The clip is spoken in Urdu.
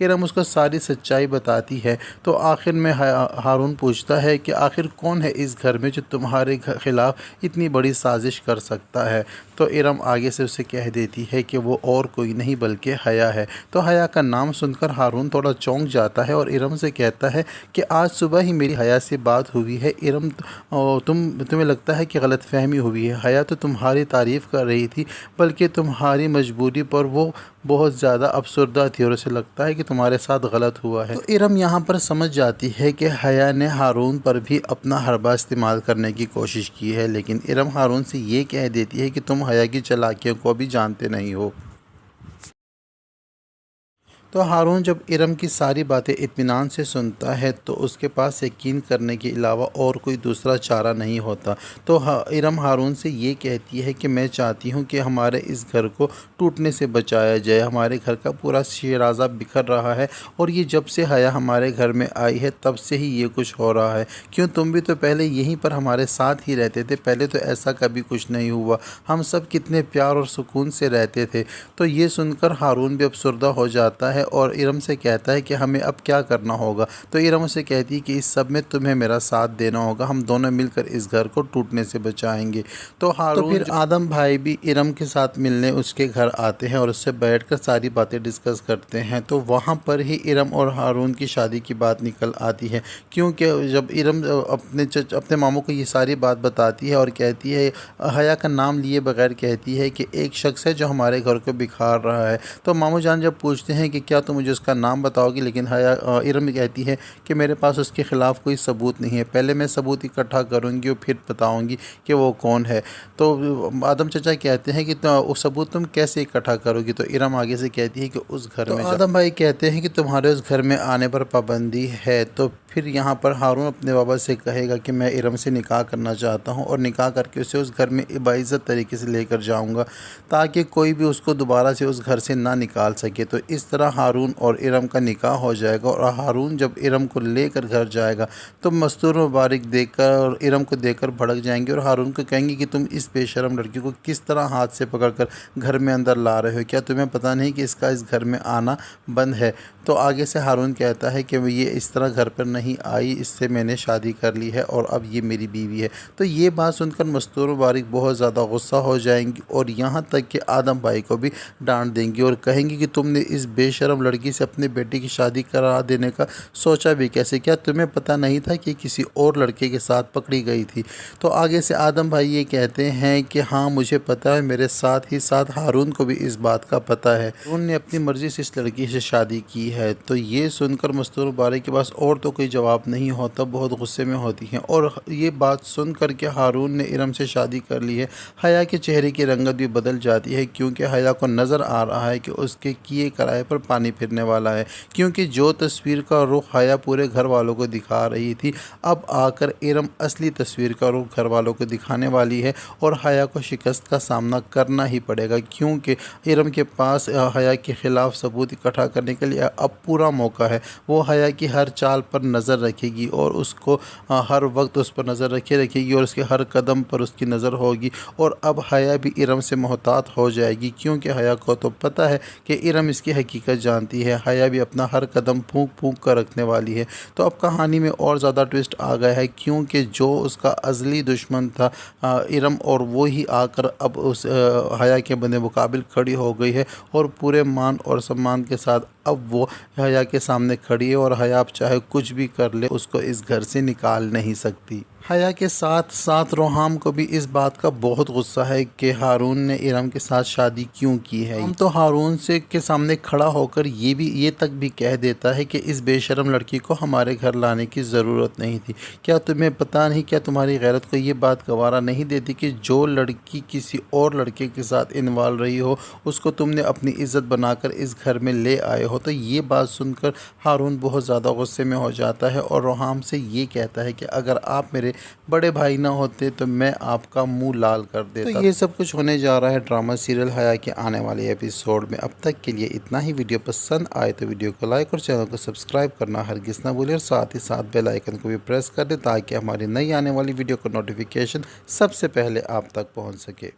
ارم اس کو ساری سچائی بتاتی ہے تو آخر میں ہارون پوچھتا ہے کہ آخر کون ہے اس گھر میں جو تمہارے خلاف اتنی بڑی سازش کر سکتا ہے؟ تو ارم آگے سے اسے کہہ دیتی ہے کہ وہ اور کوئی نہیں بلکہ حیا ہے۔ تو حیا کا نام سن کر ہارون تھوڑا چونک جاتا ہے اور ارم سے کہتا ہے کہ آج صبح ہی میری حیا سے بات ہوئی ہے۔ ارم تمہیں لگتا ہے کہ غلط فہمی ہوئی ہے، حیا تو تمہاری تعریف کر رہی تھی، بلکہ تمہاری مجبوری پر وہ بہت زیادہ افسردہ تھی اور اسے لگتا ہے کہ تمہارے ساتھ غلط ہوا ہے۔ تو ارم یہاں پر سمجھ جاتی ہے کہ حیا نے ہارون پر بھی اپنا حربہ استعمال کرنے کی کوشش کی ہے، لیکن ارم ہارون سے یہ کہہ دیتی ہے کہ تم حیا کی چالاکیوں کو بھی جانتے نہیں ہو۔ تو ہارون جب ارم کی ساری باتیں اطمینان سے سنتا ہے تو اس کے پاس یقین کرنے کے علاوہ اور کوئی دوسرا چارہ نہیں ہوتا۔ تو ارم ہارون سے یہ کہتی ہے کہ میں چاہتی ہوں کہ ہمارے اس گھر کو ٹوٹنے سے بچایا جائے۔ ہمارے گھر کا پورا شیرازہ بکھر رہا ہے اور یہ جب سے حیا ہمارے گھر میں آئی ہے تب سے ہی یہ کچھ ہو رہا ہے۔ کیوں تم بھی تو پہلے یہیں پر ہمارے ساتھ ہی رہتے تھے، پہلے تو ایسا کبھی کچھ نہیں ہوا، ہم سب کتنے پیار اور سکون سے رہتے تھے۔ تو یہ سن کر ہارون بھی افسردہ ہو جاتا ہے اور ارم سے کہتا ہے کہ ہمیں اب کیا کرنا ہوگا۔ تو ارم اسے کہتی ہے کہ اس سب میں تمہیں میرا ساتھ دینا ہوگا، ہم دونوں مل کر اس گھر کو ٹوٹنے سے بچائیں گے۔ تو پھر آدم بھائی بھی ارم کے ساتھ ملنے اس کے گھر آتے ہیں اور اس سے بیٹھ کر ساری باتیں ڈسکس کرتے ہیں۔ تو وہاں پر ہی ارم اور ہارون کی شادی کی بات نکل آتی ہے، کیونکہ جب ارم اپنے ماموں کو یہ ساری بات بتاتی ہے اور کہتی ہے، حیا کا نام لیے بغیر کہتی ہے کہ ایک شخص ہے جو ہمارے گھر کو بکھار رہا ہے۔ تو ماموں جان جب پوچھتے ہیں کہ کیا تم مجھے اس کا نام بتاؤ گی، لیکن ارم کہتی ہے کہ میرے پاس اس کے خلاف کوئی ثبوت نہیں ہے، پہلے میں ثبوت اکٹھا کروں گی اور پھر بتاؤں گی کہ وہ کون ہے۔ تو آدم چچا کہتے ہیں کہ وہ ثبوت تم کیسے اکٹھا کرو گی؟ تو ارم آگے سے کہتی ہے کہ اس گھر میں آدم بھائی کہتے ہیں کہ تمہارے اس گھر میں آنے پر پابندی ہے۔ تو پھر یہاں پر ہارون اپنے بابا سے کہے گا کہ میں ارم سے نکاح کرنا چاہتا ہوں اور نکاح کر کے اسے اس گھر میں باعزت طریقے سے لے کر جاؤں گا تاکہ کوئی بھی اس کو دوبارہ سے اس گھر سے نہ نکال سکے۔ تو اس طرح ہارون اور ارم کا نکاح ہو جائے گا اور ہارون جب ارم کو لے کر گھر جائے گا تو مستور مبارک دیکھ کر اور ارم کو دیکھ کر بھڑک جائیں گے اور ہارون کو کہیں گے کہ تم اس بے شرم لڑکی کو کس طرح ہاتھ سے پکڑ کر گھر میں اندر لا رہے ہو، کیا تمہیں پتہ نہیں کہ اس کا اس گھر میں آنا بند ہے؟ تو آگے سے ہارون کہتا ہے کہ یہ اس طرح گھر پر نہیں آئی، اس سے میں نے شادی کر لی ہے اور اب یہ میری بیوی ہے۔ تو یہ بات سن کر مستور مبارک بہت زیادہ غصہ ہو جائیں گی اور یہاں تک کہ آدم بھائی کو بھی ڈانٹ دیں گی اور کہیں گی کہ تم نے اس بے شرم لڑکی سے اپنے بیٹے کی شادی کرا دینے کا سوچا بھی کیسے؟ کیا تمہیں پتہ نہیں تھا کہ کسی اور لڑکے کے ساتھ پکڑی گئی تھی؟ تو آگے سے آدم بھائی یہ کہتے ہیں کہ ہاں مجھے پتہ ہے، میرے ساتھ ہی ساتھ ہارون کو بھی اس بات کا پتہ ہے، ہارون نے اپنی مرضی سے اس لڑکی سے شادی کی ہے۔ تو یہ سن کر مستور مبارک کے پاس اور تو کوئی جواب نہیں ہوتا، بہت غصے میں ہوتی ہیں اور یہ بات سن کر کہ ہارون نے ارم سے شادی کر لی ہے، حیا کے چہرے کی رنگت بھی بدل جاتی ہے، کیونکہ حیا کو نظر آ رہا ہے کہ اس کے کیے کرائے پر پانی پھرنے والا ہے، کیونکہ جو تصویر کا رخ حیا پورے گھر والوں کو دکھا رہی تھی اب آ کر ارم اصلی تصویر کا رخ گھر والوں کو دکھانے والی ہے اور حیا کو شکست کا سامنا کرنا ہی پڑے گا، کیونکہ ارم کے پاس حیا کے خلاف ثبوت اکٹھا کرنے کے لیے اب پورا موقع ہے۔ وہ حیا کی ہر چال پر نظر رکھے گی اور اس کو ہر وقت اس پر نظر رکھے گی اور اس کے ہر قدم پر اس کی نظر ہوگی اور اب حیا بھی ارم سے محتاط ہو جائے گی، کیونکہ حیا کو تو پتہ ہے کہ ارم اس کی حقیقت جانتی ہے، حیا بھی اپنا ہر قدم پھونک پھونک کر رکھنے والی ہے۔ تو اب کہانی میں اور زیادہ ٹویسٹ آ گیا ہے، کیونکہ جو اس کا ازلی دشمن تھا ارم اور وہی آ کر اب اس حیا کے بندے مقابل کھڑی ہو گئی ہے اور پورے مان اور سمان کے ساتھ اب وہ حیا کے سامنے کھڑی ہے اور حیا اب چاہے کچھ بھی کر لے اس کو اس گھر سے نکال نہیں سکتی۔ حیا کے ساتھ ساتھ روحام کو بھی اس بات کا بہت غصہ ہے کہ ہارون نے ارم کے ساتھ شادی کیوں کی ہے۔ ہم تو ہارون سے کے سامنے کھڑا ہو کر یہ تک بھی کہہ دیتا ہے کہ اس بے شرم لڑکی کو ہمارے گھر لانے کی ضرورت نہیں تھی۔ کیا تمہیں پتہ نہیں، کیا تمہاری غیرت کو یہ بات گوارا نہیں دیتی کہ جو لڑکی کسی اور لڑکے کے ساتھ انوالو رہی ہو اس کو تم نے اپنی عزت بنا کر اس گھر میں لے آئے ہو؟ تو یہ بات سن کر ہارون بہت زیادہ غصے میں ہو جاتا ہے اور روحام سے یہ کہتا ہے کہ اگر آپ میرے بڑے بھائی نہ ہوتے تو میں آپ کا منہ لال کر دیتا۔ تو یہ سب کچھ ہونے جا رہا ہے ڈرامہ سیریل حیا کے آنے والے ایپیسوڈ میں۔ اب تک کے لیے اتنا ہی۔ ویڈیو پسند آئے تو ویڈیو کو لائک اور چینل کو سبسکرائب کرنا ہرگز نہ بھولیں اور ساتھ ہی ساتھ بیل آئیکن کو بھی پریس کر دیں تاکہ ہماری نئی آنے والی ویڈیو کا نوٹیفیکیشن سب سے پہلے آپ تک پہنچ سکے۔